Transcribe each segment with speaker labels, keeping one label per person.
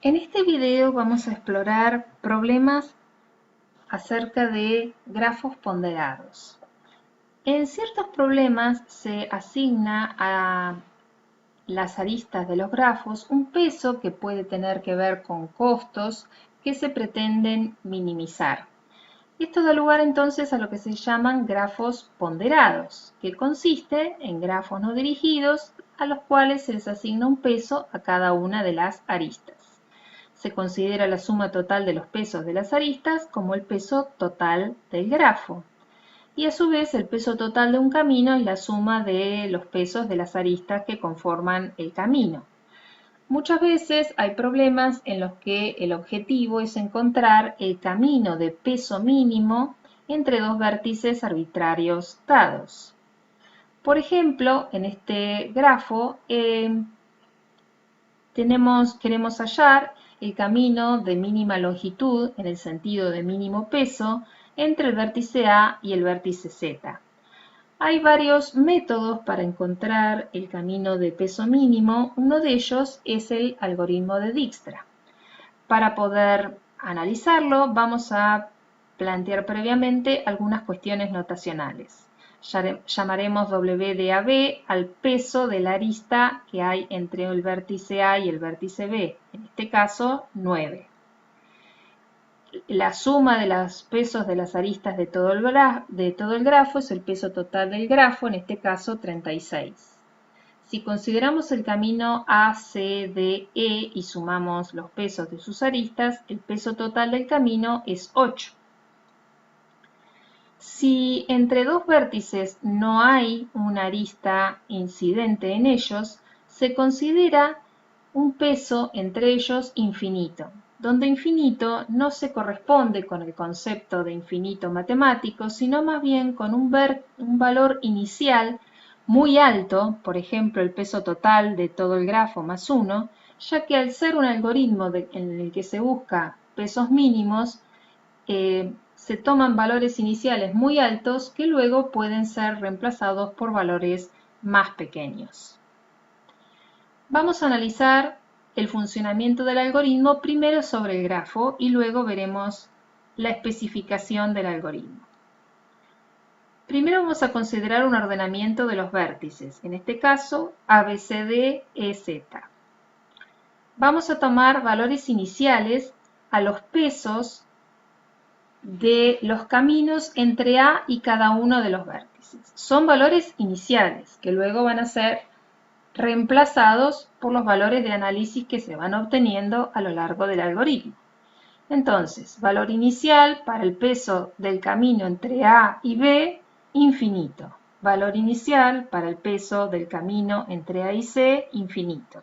Speaker 1: En este video vamos a explorar problemas acerca de grafos ponderados. En ciertos problemas se asigna a las aristas de los grafos un peso que puede tener que ver con costos que se pretenden minimizar. Esto da lugar entonces a lo que se llaman grafos ponderados, que consiste en grafos no dirigidos a los cuales se les asigna un peso a cada una de las aristas. Se considera la suma total de los pesos de las aristas como el peso total del grafo. Y a su vez el peso total de un camino es la suma de los pesos de las aristas que conforman el camino. Muchas veces hay problemas en los que el objetivo es encontrar el camino de peso mínimo entre dos vértices arbitrarios dados. Por ejemplo, en este grafo queremos hallar el camino de mínima longitud en el sentido de mínimo peso entre el vértice A y el vértice Z. Hay varios métodos para encontrar el camino de peso mínimo. Uno de ellos es el algoritmo de Dijkstra. Para poder analizarlo, vamos a plantear previamente algunas cuestiones notacionales. Llamaremos W de AB al peso de la arista que hay entre el vértice A y el vértice B, en este caso 9. La suma de los pesos de las aristas de todo el grafo es el peso total del grafo, en este caso 36. Si consideramos el camino ACDE y sumamos los pesos de sus aristas, el peso total del camino es 8. Si entre dos vértices no hay una arista incidente en ellos, se considera un peso entre ellos infinito, donde infinito no se corresponde con el concepto de infinito matemático, sino más bien con un valor inicial muy alto, por ejemplo el peso total de todo el grafo más 1, ya que al ser un algoritmo en el que se busca pesos mínimos, se toman valores iniciales muy altos que luego pueden ser reemplazados por valores más pequeños. Vamos a analizar el funcionamiento del algoritmo primero sobre el grafo y luego veremos la especificación del algoritmo. Primero vamos a considerar un ordenamiento de los vértices, en este caso ABCD, EZ. Vamos a tomar valores iniciales a los pesos de los caminos entre A y cada uno de los vértices. Son valores iniciales que luego van a ser reemplazados por los valores de análisis que se van obteniendo a lo largo del algoritmo. Entonces, valor inicial para el peso del camino entre A y B, infinito. Valor inicial para el peso del camino entre A y C, infinito.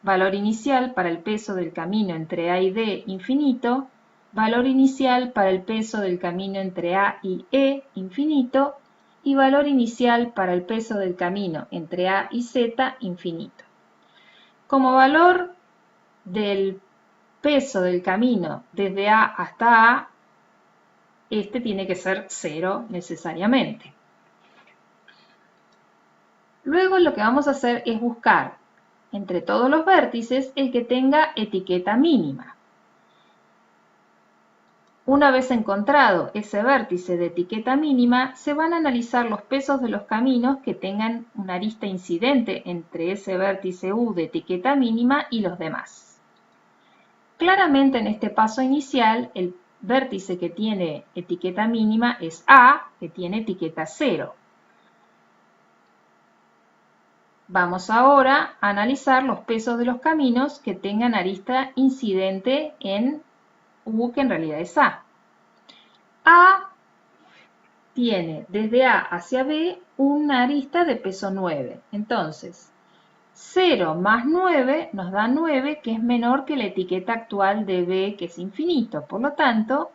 Speaker 1: Valor inicial para el peso del camino entre A y D, infinito. Valor inicial para el peso del camino entre A y E, infinito. Y valor inicial para el peso del camino entre A y Z, infinito. Como valor del peso del camino desde A hasta A, este tiene que ser 0 necesariamente. Luego lo que vamos a hacer es buscar entre todos los vértices el que tenga etiqueta mínima. Una vez encontrado ese vértice de etiqueta mínima, se van a analizar los pesos de los caminos que tengan una arista incidente entre ese vértice U de etiqueta mínima y los demás. Claramente en este paso inicial, el vértice que tiene etiqueta mínima es A, que tiene etiqueta 0. Vamos ahora a analizar los pesos de los caminos que tengan arista incidente en U, que en realidad es A. A tiene desde A hacia B una arista de peso 9. Entonces, 0 más 9 nos da 9, que es menor que la etiqueta actual de B, que es infinito. Por lo tanto,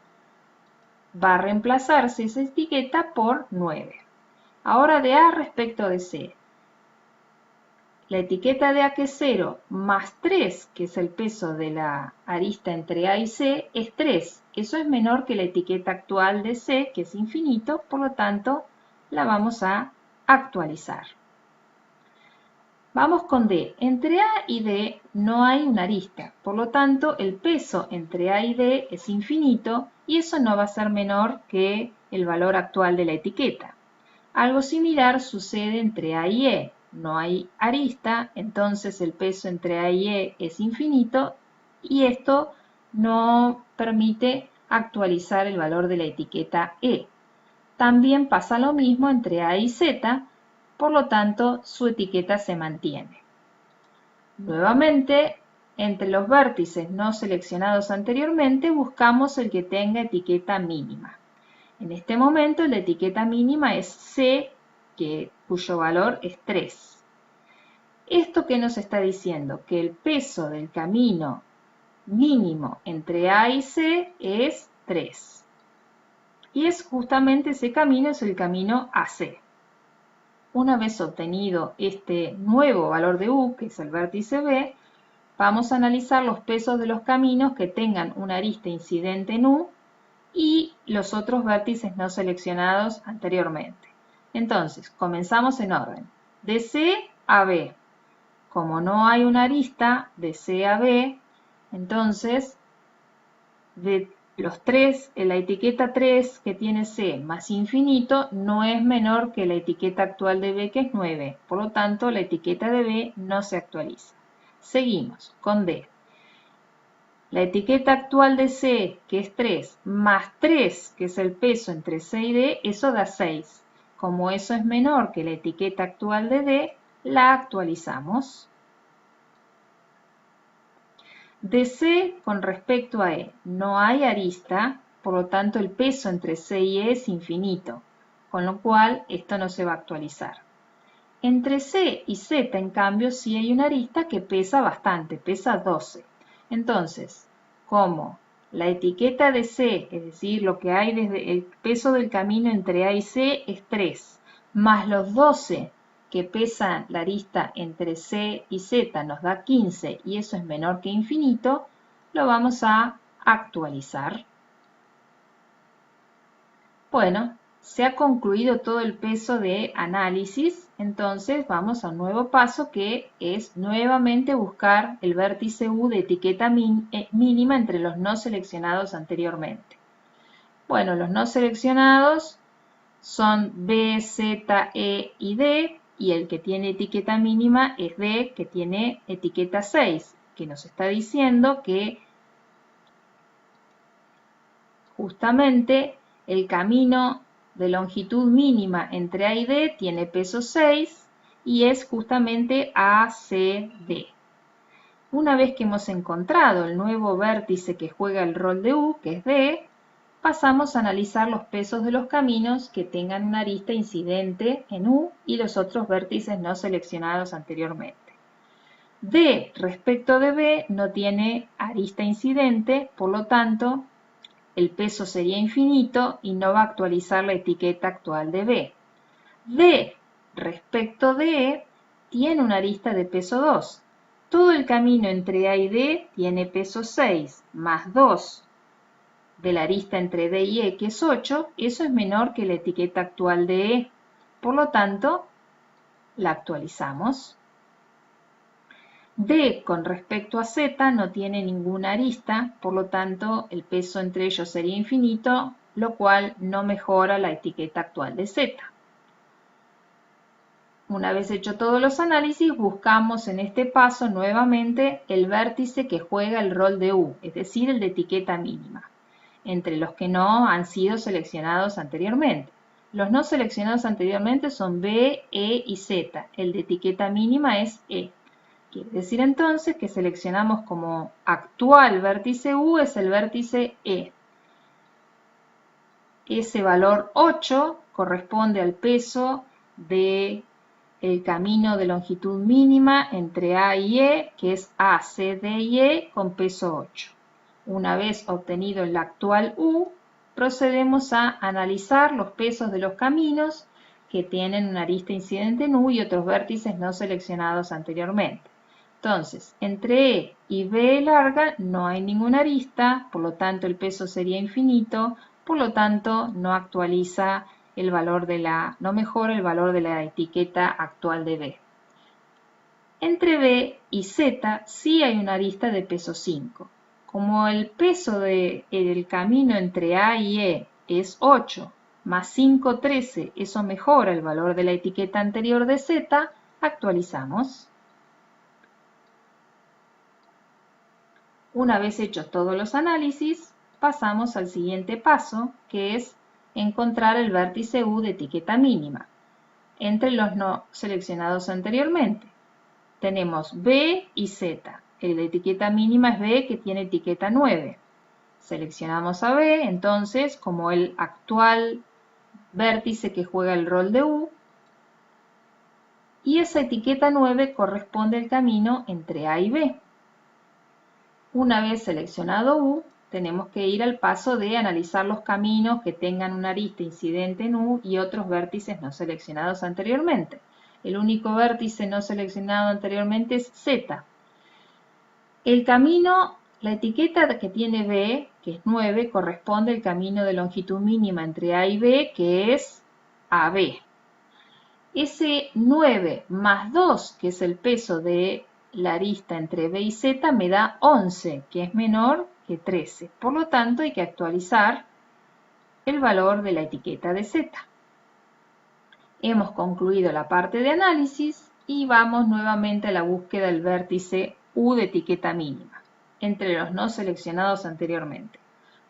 Speaker 1: va a reemplazarse esa etiqueta por 9. Ahora de A respecto de C. La etiqueta de A, que es 0, más 3, que es el peso de la arista entre A y C, es 3. Eso es menor que la etiqueta actual de C, que es infinito, por lo tanto, la vamos a actualizar. Vamos con D. Entre A y D no hay una arista, por lo tanto el peso entre A y D es infinito y eso no va a ser menor que el valor actual de la etiqueta. Algo similar sucede entre A y E. No hay arista, entonces el peso entre A y E es infinito y esto no permite actualizar el valor de la etiqueta E. También pasa lo mismo entre A y Z, por lo tanto su etiqueta se mantiene. Nuevamente, entre los vértices no seleccionados anteriormente buscamos el que tenga etiqueta mínima. En este momento la etiqueta mínima es C, cuyo valor es 3. ¿Esto qué nos está diciendo? Que el peso del camino mínimo entre A y C es 3. Y es justamente ese camino, es el camino AC. Una vez obtenido este nuevo valor de U, que es el vértice B, vamos a analizar los pesos de los caminos que tengan una arista incidente en U y los otros vértices no seleccionados anteriormente. Entonces, comenzamos en orden. De C a B. Como no hay una arista de C a B, entonces de los 3, la etiqueta 3 que tiene C más infinito no es menor que la etiqueta actual de B, que es 9. Por lo tanto, la etiqueta de B no se actualiza. Seguimos con D. La etiqueta actual de C, que es 3, más 3, que es el peso entre C y D, eso da 6. Como eso es menor que la etiqueta actual de D, la actualizamos. De C con respecto a E no hay arista, por lo tanto el peso entre C y E es infinito, con lo cual esto no se va a actualizar. Entre C y Z, en cambio, sí hay una arista que pesa bastante, pesa 12. Entonces, como la etiqueta de C, es decir, lo que hay desde el peso del camino entre A y C es 3, más los 12 que pesa la arista entre C y Z nos da 15 y eso es menor que infinito, lo vamos a actualizar. Bueno, se ha concluido todo el peso de análisis, entonces vamos a un nuevo paso que es nuevamente buscar el vértice U de etiqueta mínima entre los no seleccionados anteriormente. Bueno, los no seleccionados son B, Z, E y D, y el que tiene etiqueta mínima es D, que tiene etiqueta 6, que nos está diciendo que justamente el camino de longitud mínima entre A y D tiene peso 6 y es justamente ACD. Una vez que hemos encontrado el nuevo vértice que juega el rol de U, que es D, pasamos a analizar los pesos de los caminos que tengan una arista incidente en U y los otros vértices no seleccionados anteriormente. D respecto de B no tiene arista incidente, por lo tanto, el peso sería infinito y no va a actualizar la etiqueta actual de B. D respecto de E tiene una arista de peso 2. Todo el camino entre A y D tiene peso 6 más 2 de la arista entre D y E, que es 8, eso es menor que la etiqueta actual de E. Por lo tanto, la actualizamos. D con respecto a Z no tiene ninguna arista, por lo tanto el peso entre ellos sería infinito, lo cual no mejora la etiqueta actual de Z. Una vez hecho todos los análisis, buscamos en este paso nuevamente el vértice que juega el rol de U, es decir, el de etiqueta mínima, entre los que no han sido seleccionados anteriormente. Los no seleccionados anteriormente son B, E y Z. El de etiqueta mínima es E. Quiere decir entonces que seleccionamos como actual vértice U es el vértice E. Ese valor 8 corresponde al peso del camino de longitud mínima entre A y E, que es A, C, D y E, con peso 8. Una vez obtenido el actual U, procedemos a analizar los pesos de los caminos que tienen una arista incidente en U y otros vértices no seleccionados anteriormente. Entonces, entre E y B larga no hay ninguna arista, por lo tanto el peso sería infinito, por lo tanto no actualiza el valor no mejora el valor de la etiqueta actual de B. Entre B y Z sí hay una arista de peso 5. Como el peso del camino entre A y E es 8, más 5, 13, eso mejora el valor de la etiqueta anterior de Z, actualizamos. Una vez hechos todos los análisis, pasamos al siguiente paso, que es encontrar el vértice U de etiqueta mínima, entre los no seleccionados anteriormente. Tenemos B y Z. El de etiqueta mínima es B, que tiene etiqueta 9. Seleccionamos a B, entonces, como el actual vértice que juega el rol de U, y esa etiqueta 9 corresponde al camino entre A y B. Una vez seleccionado U, tenemos que ir al paso de analizar los caminos que tengan una arista incidente en U y otros vértices no seleccionados anteriormente. El único vértice no seleccionado anteriormente es Z. El camino, la etiqueta que tiene B, que es 9, corresponde al camino de longitud mínima entre A y B, que es AB. Ese 9 más 2, que es el peso de la arista entre B y Z, me da 11, que es menor que 13. Por lo tanto, hay que actualizar el valor de la etiqueta de Z. Hemos concluido la parte de análisis y vamos nuevamente a la búsqueda del vértice U de etiqueta mínima, entre los no seleccionados anteriormente.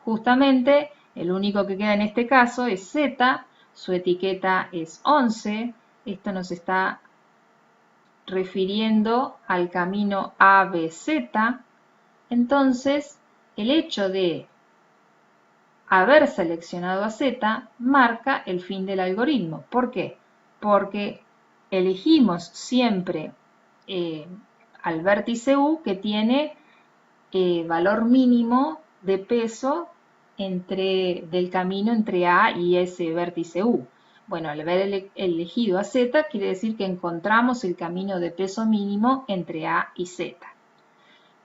Speaker 1: Justamente, el único que queda en este caso es Z, su etiqueta es 11, esto nos está refiriendo al camino ABZ, entonces el hecho de haber seleccionado a Z marca el fin del algoritmo. ¿Por qué? Porque elegimos siempre al vértice U que tiene valor mínimo de peso del camino entre A y ese vértice U. Bueno, al haber elegido a Z quiere decir que encontramos el camino de peso mínimo entre A y Z.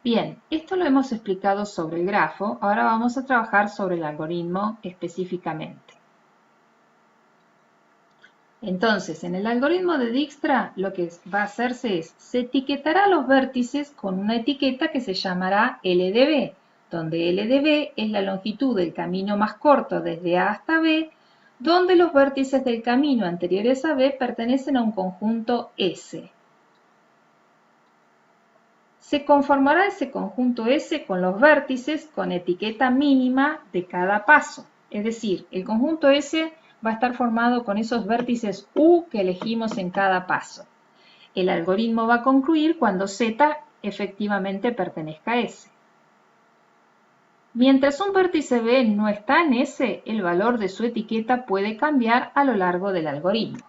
Speaker 1: Bien, esto lo hemos explicado sobre el grafo, ahora vamos a trabajar sobre el algoritmo específicamente. Entonces, en el algoritmo de Dijkstra lo que va a hacerse es, se etiquetará los vértices con una etiqueta que se llamará LDB, donde LDB es la longitud del camino más corto desde A hasta B, donde los vértices del camino anteriores a B pertenecen a un conjunto S. Se conformará ese conjunto S con los vértices con etiqueta mínima de cada paso. Es decir, el conjunto S va a estar formado con esos vértices U que elegimos en cada paso. El algoritmo va a concluir cuando Z efectivamente pertenezca a S. Mientras un vértice B no está en S, el valor de su etiqueta puede cambiar a lo largo del algoritmo.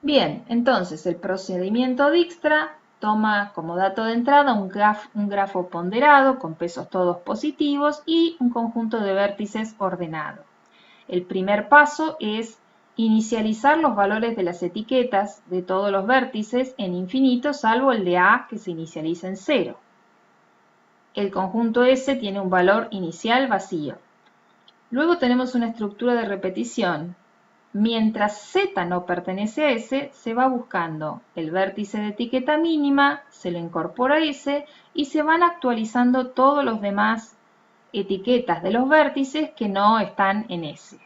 Speaker 1: Bien, entonces el procedimiento Dijkstra toma como dato de entrada un grafo ponderado con pesos todos positivos y un conjunto de vértices ordenado. El primer paso es inicializar los valores de las etiquetas de todos los vértices en infinito, salvo el de A, que se inicializa en 0. El conjunto S tiene un valor inicial vacío. Luego tenemos una estructura de repetición. Mientras Z no pertenece a S, se va buscando el vértice de etiqueta mínima, se le incorpora S y se van actualizando todos los demás etiquetas de los vértices que no están en S.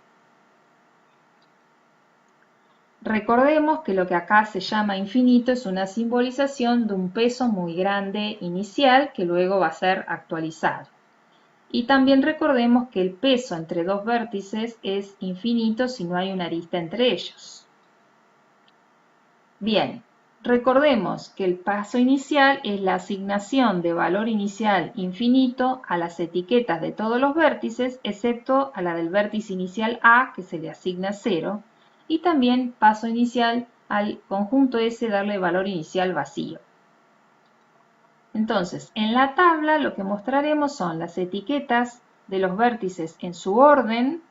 Speaker 1: Recordemos que lo que acá se llama infinito es una simbolización de un peso muy grande inicial que luego va a ser actualizado. Y también recordemos que el peso entre dos vértices es infinito si no hay una arista entre ellos. Bien, recordemos que el paso inicial es la asignación de valor inicial infinito a las etiquetas de todos los vértices, excepto a la del vértice inicial A, que se le asigna 0, y también paso inicial al conjunto S darle valor inicial vacío. Entonces, en la tabla lo que mostraremos son las etiquetas de los vértices en su orden.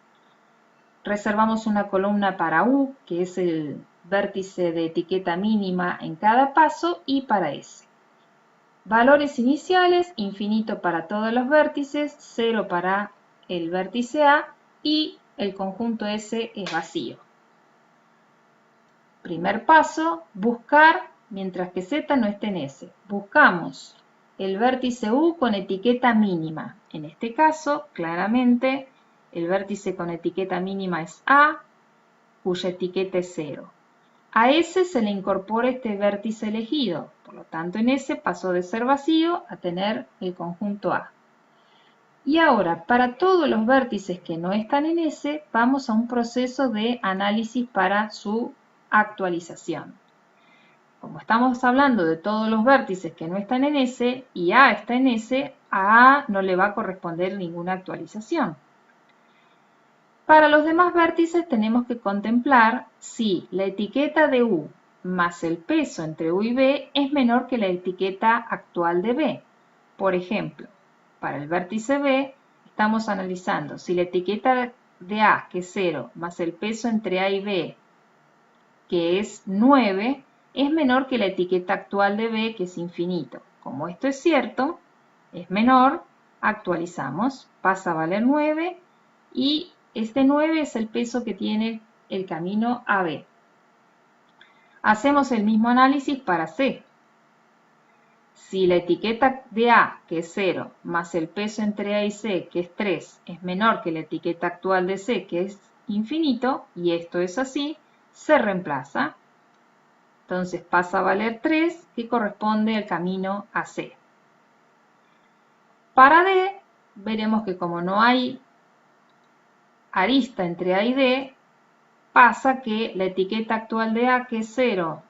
Speaker 1: Reservamos una columna para U, que es el vértice de etiqueta mínima en cada paso, y para S. Valores iniciales, infinito para todos los vértices, 0 para el vértice A y el conjunto S es vacío. Primer paso, buscar mientras que Z no esté en S. Buscamos el vértice U con etiqueta mínima. En este caso, claramente, el vértice con etiqueta mínima es A, cuya etiqueta es 0. A S se le incorpora este vértice elegido, por lo tanto en S pasó de ser vacío a tener el conjunto A. Y ahora, para todos los vértices que no están en S, vamos a un proceso de análisis para su actualización. Como estamos hablando de todos los vértices que no están en S y A está en S, a A no le va a corresponder ninguna actualización. Para los demás vértices tenemos que contemplar si la etiqueta de U más el peso entre U y B es menor que la etiqueta actual de B. Por ejemplo, para el vértice B estamos analizando si la etiqueta de A, que es 0, más el peso entre A y B, que es 9, es menor que la etiqueta actual de B, que es infinito. Como esto es cierto, es menor, actualizamos, pasa a valer 9 y este 9 es el peso que tiene el camino AB. Hacemos el mismo análisis para C. Si la etiqueta de A, que es 0, más el peso entre A y C, que es 3, es menor que la etiqueta actual de C, que es infinito, y esto es así, se reemplaza. Entonces pasa a valer 3, que corresponde al camino AC. Para D, veremos que como no hay arista entre A y D, pasa que la etiqueta actual de A, que es 0,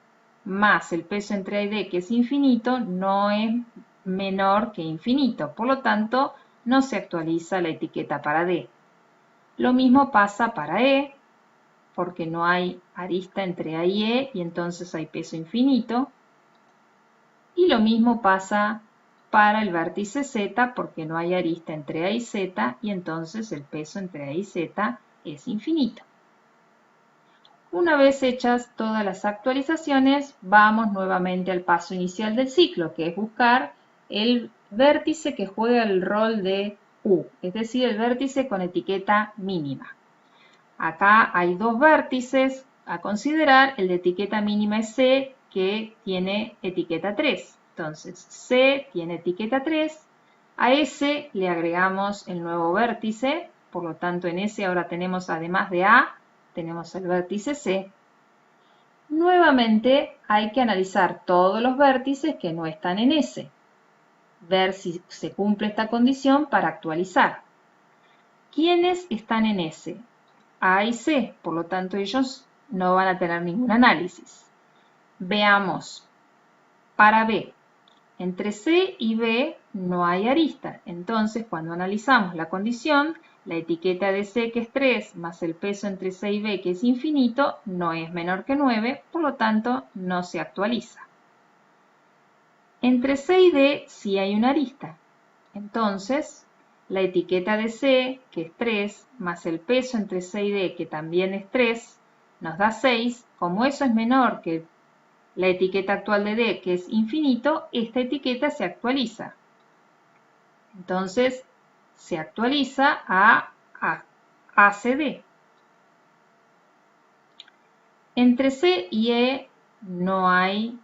Speaker 1: más el peso entre A y D, que es infinito, no es menor que infinito. Por lo tanto, no se actualiza la etiqueta para D. Lo mismo pasa para E, porque no hay arista entre A y E, y entonces hay peso infinito. Y lo mismo pasa para el vértice Z, porque no hay arista entre A y Z, y entonces el peso entre A y Z es infinito. Una vez hechas todas las actualizaciones, vamos nuevamente al paso inicial del ciclo, que es buscar el vértice que juega el rol de U, es decir, el vértice con etiqueta mínima. Acá hay dos vértices a considerar, el de etiqueta mínima es C, que tiene etiqueta 3. Entonces, C tiene etiqueta 3, a S le agregamos el nuevo vértice, por lo tanto en S ahora tenemos, además de A, tenemos el vértice C. Nuevamente hay que analizar todos los vértices que no están en S, ver si se cumple esta condición para actualizar. ¿Quiénes están en S? A y C, por lo tanto ellos no van a tener ningún análisis. Veamos, para B, entre C y B no hay arista, entonces cuando analizamos la condición, la etiqueta de C, que es 3, más el peso entre C y B, que es infinito, no es menor que 9, por lo tanto no se actualiza. Entre C y D sí hay una arista, entonces la etiqueta de C, que es 3, más el peso entre C y D, que también es 3, nos da 6. Como eso es menor que la etiqueta actual de D, que es infinito, esta etiqueta se actualiza. Entonces, se actualiza a ACD. Entre C y E no hay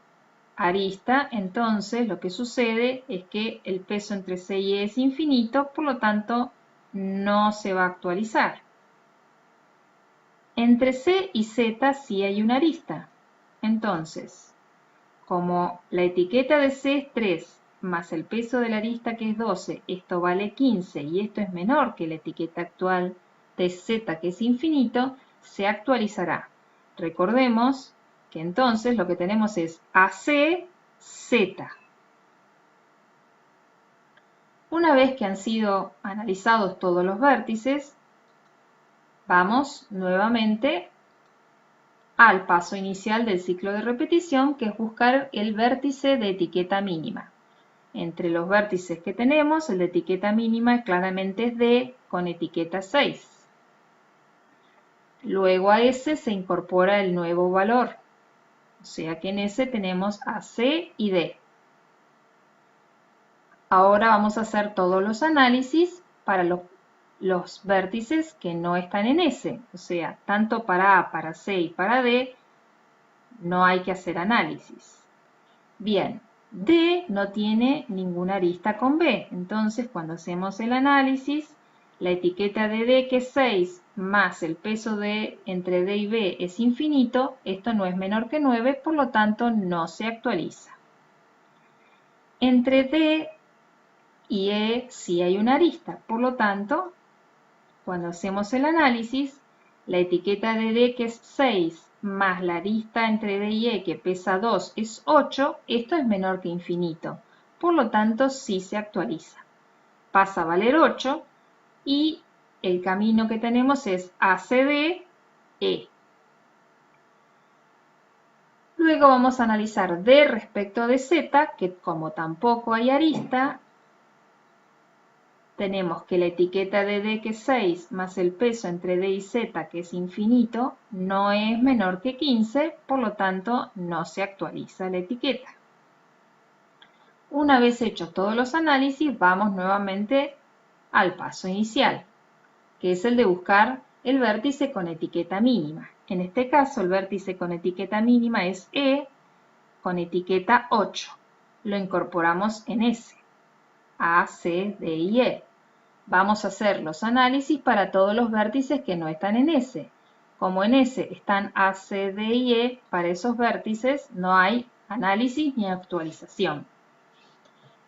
Speaker 1: arista, entonces lo que sucede es que el peso entre C y E es infinito, por lo tanto no se va a actualizar. Entre C y Z sí hay una arista, entonces como la etiqueta de C es 3 más el peso de la arista, que es 12, esto vale 15 y esto es menor que la etiqueta actual de Z, que es infinito, se actualizará. Recordemos que entonces lo que tenemos es AC, Z. Una vez que han sido analizados todos los vértices, vamos nuevamente al paso inicial del ciclo de repetición, que es buscar el vértice de etiqueta mínima. Entre los vértices que tenemos, el de etiqueta mínima claramente es D con etiqueta 6. Luego a S se incorpora el nuevo valor, o sea que en S tenemos a C y D. Ahora vamos a hacer todos los análisis para los vértices que no están en S, o sea, tanto para A, para C y para D no hay que hacer análisis. Bien, D no tiene ninguna arista con B, entonces cuando hacemos el análisis, la etiqueta de D, que es 6, más el peso de entre D y B es infinito, esto no es menor que 9, por lo tanto no se actualiza. Entre D y E sí hay una arista, por lo tanto, cuando hacemos el análisis, la etiqueta de D, que es 6, más la arista entre D y E, que pesa 2, es 8, esto es menor que infinito. Por lo tanto, sí se actualiza. Pasa a valer 8 y el camino que tenemos es ACD, E. Luego vamos a analizar D respecto de Z, que como tampoco hay arista, tenemos que la etiqueta de D, que es 6, más el peso entre D y Z, que es infinito, no es menor que 15, por lo tanto no se actualiza la etiqueta. Una vez hechos todos los análisis, vamos nuevamente al paso inicial, que es el de buscar el vértice con etiqueta mínima. En este caso, el vértice con etiqueta mínima es E con etiqueta 8. Lo incorporamos en S, A, C, D y E. Vamos a hacer los análisis para todos los vértices que no están en S. Como en S están A, C, D y E, para esos vértices no hay análisis ni actualización.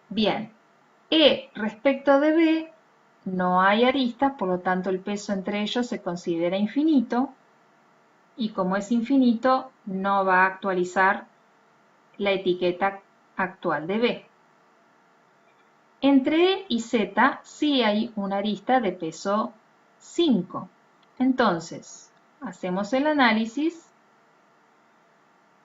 Speaker 1: Bien, E respecto de B no hay aristas, por lo tanto el peso entre ellos se considera infinito y como es infinito no va a actualizar la etiqueta actual de B. Entre E y Z sí hay una arista de peso 5. Entonces, hacemos el análisis.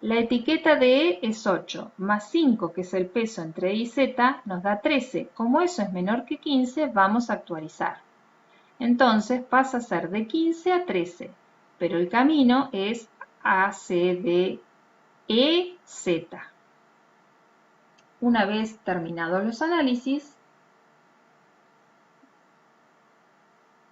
Speaker 1: La etiqueta de E es 8, más 5, que es el peso entre E y Z, nos da 13. Como eso es menor que 15, vamos a actualizar. Entonces pasa a ser de 15 a 13, pero el camino es ACDEZ. Una vez terminados los análisis,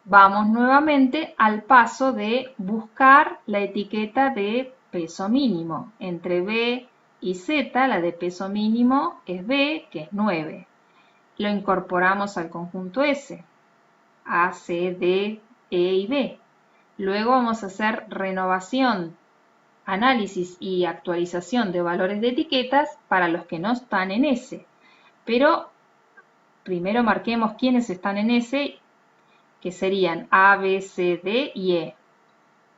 Speaker 1: vamos nuevamente al paso de buscar la etiqueta de peso mínimo. Entre B y Z, la de peso mínimo es B, que es 9. Lo incorporamos al conjunto S, A, C, D, E y B. Luego vamos a hacer renovación, análisis y actualización de valores de etiquetas para los que no están en S. Pero primero marquemos quiénes están en S, que serían A, B, C, D y E.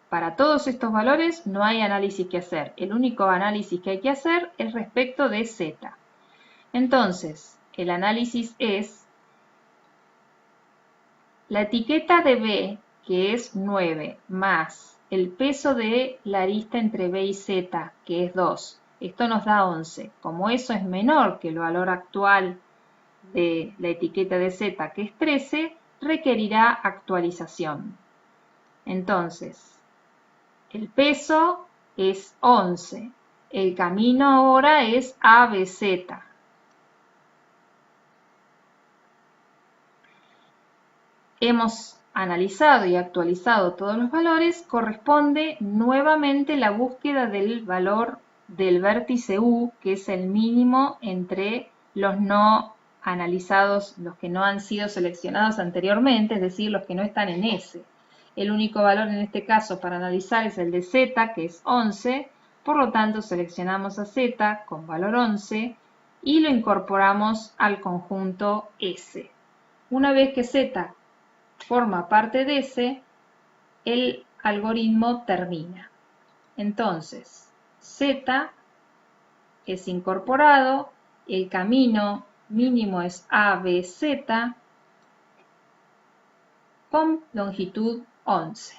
Speaker 1: Para todos estos valores no hay análisis que hacer. El único análisis que hay que hacer es respecto de Z. Entonces, el análisis es la etiqueta de B, que es 9, más el peso de la arista entre B y Z, que es 2. Esto nos da 11. Como eso es menor que el valor actual de la etiqueta de Z, que es 13, requerirá actualización. Entonces, el peso es 11. El camino ahora es ABZ. Hemos analizado y actualizado todos los valores, corresponde nuevamente la búsqueda del valor del vértice U, que es el mínimo entre los no analizados, los que no han sido seleccionados anteriormente, es decir, los que no están en S. El único valor en este caso para analizar es el de Z, que es 11, por lo tanto seleccionamos a Z con valor 11 y lo incorporamos al conjunto S. Una vez que Z forma parte de S, el algoritmo termina. Entonces, Z es incorporado, el camino mínimo es ABZ con longitud 11.